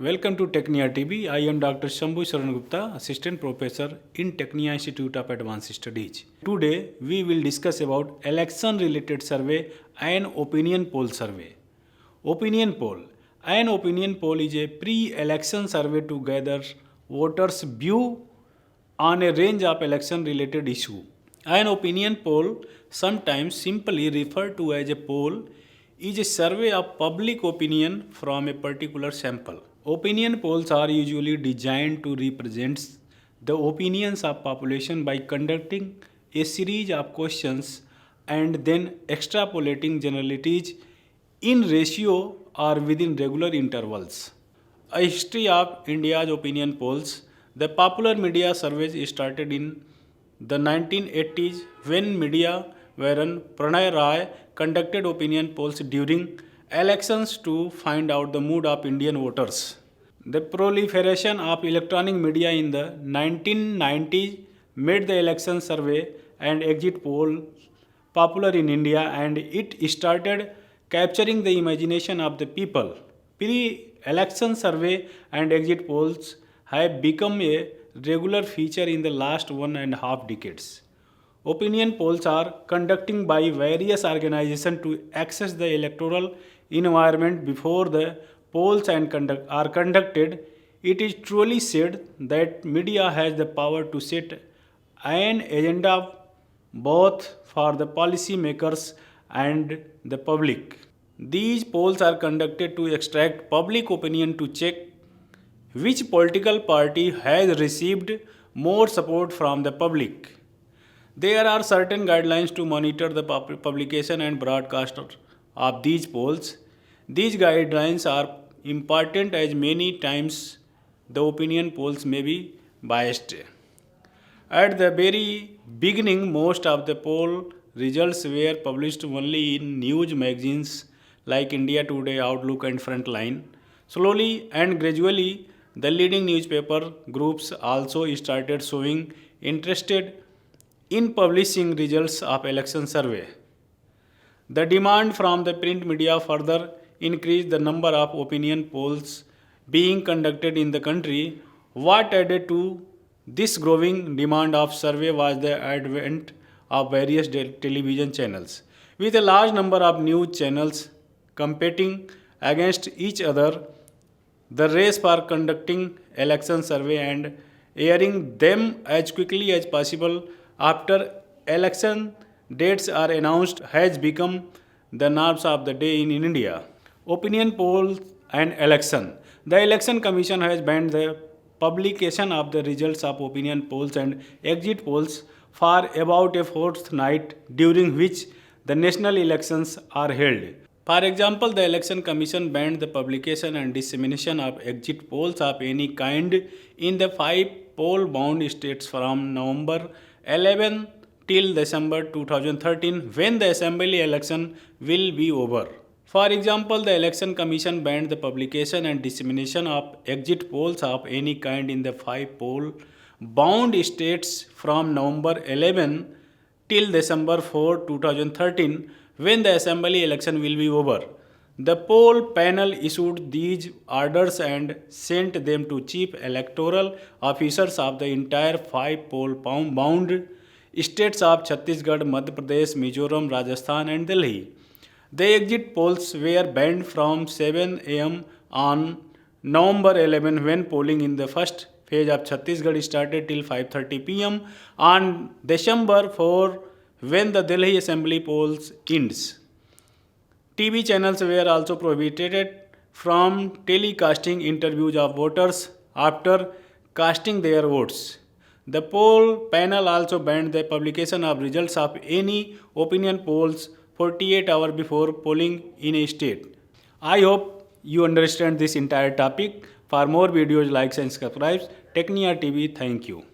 Welcome to Technia TV. I am Dr. Shambhu Sharan Gupta, Assistant Professor in Technia Institute of Advanced Studies. Today we will discuss about election related survey and opinion poll survey. Opinion poll. An opinion poll is a pre-election survey to gather voters' view on a range of election related issue. An opinion poll, sometimes simply referred to as a poll, is a survey of public opinion from a particular sample. Opinion polls are usually designed to represent the opinions of population by conducting a series of questions and then extrapolating generalities in ratio or within regular intervals. A history of India's opinion polls. The popular media surveys started in the 1980s when media Varan Pranay Rai conducted opinion polls during elections to find out the mood of Indian voters. The proliferation of electronic media in the 1990s made the election survey and exit poll popular in India, and it started capturing the imagination of the people. Pre-election survey and exit polls have become a regular feature in the last 1.5 decades. Opinion polls are conducted by various organizations to access the electoral environment before the polls are conducted. It is truly said that media has the power to set an agenda both for the policy makers and the public. These polls are conducted to extract public opinion to check which political party has received more support from the public. There are certain guidelines to monitor the publication and broadcast of these polls. These guidelines are important as many times the opinion polls may be biased. At the very beginning, most of the poll results were published only in news magazines like India Today, Outlook, and Frontline. Slowly and gradually, the leading newspaper groups also started showing interested in publishing results of election survey. The demand from the print media further increased the number of opinion polls being conducted in the country. What added to this growing demand of survey was the advent of various television channels. With a large number of news channels competing against each other, the race for conducting election survey and airing them as quickly as possible after election dates are announced has become the norms of the day in India. Opinion polls and election. The Election Commission has banned the publication of the results of opinion polls and exit polls for about a fortnight during which the national elections are held. For example, the Election Commission banned the publication and dissemination of exit polls of any kind in the 5 poll-bound states from November 11 till December 2013 when the assembly election will be over. For example, the Election Commission banned the publication and dissemination of exit polls of any kind in the 5 poll-bound states from November 11 till December 4, 2013 when the assembly election will be over. The poll panel issued these orders and sent them to chief electoral officers of the entire 5 poll-bound states of Chhattisgarh, Madhya Pradesh, Mizoram, Rajasthan, and Delhi. The exit polls were banned from 7 am on November 11 when polling in the first phase of Chhattisgarh started till 5:30 pm on December 4 when the Delhi assembly polls ends. TV channels were also prohibited from telecasting interviews of voters after casting their votes. The poll panel also banned the publication of results of any opinion polls 48 hours before polling in a state. I hope you understand this entire topic. For more videos, like and subscribe. Technia TV, thank you.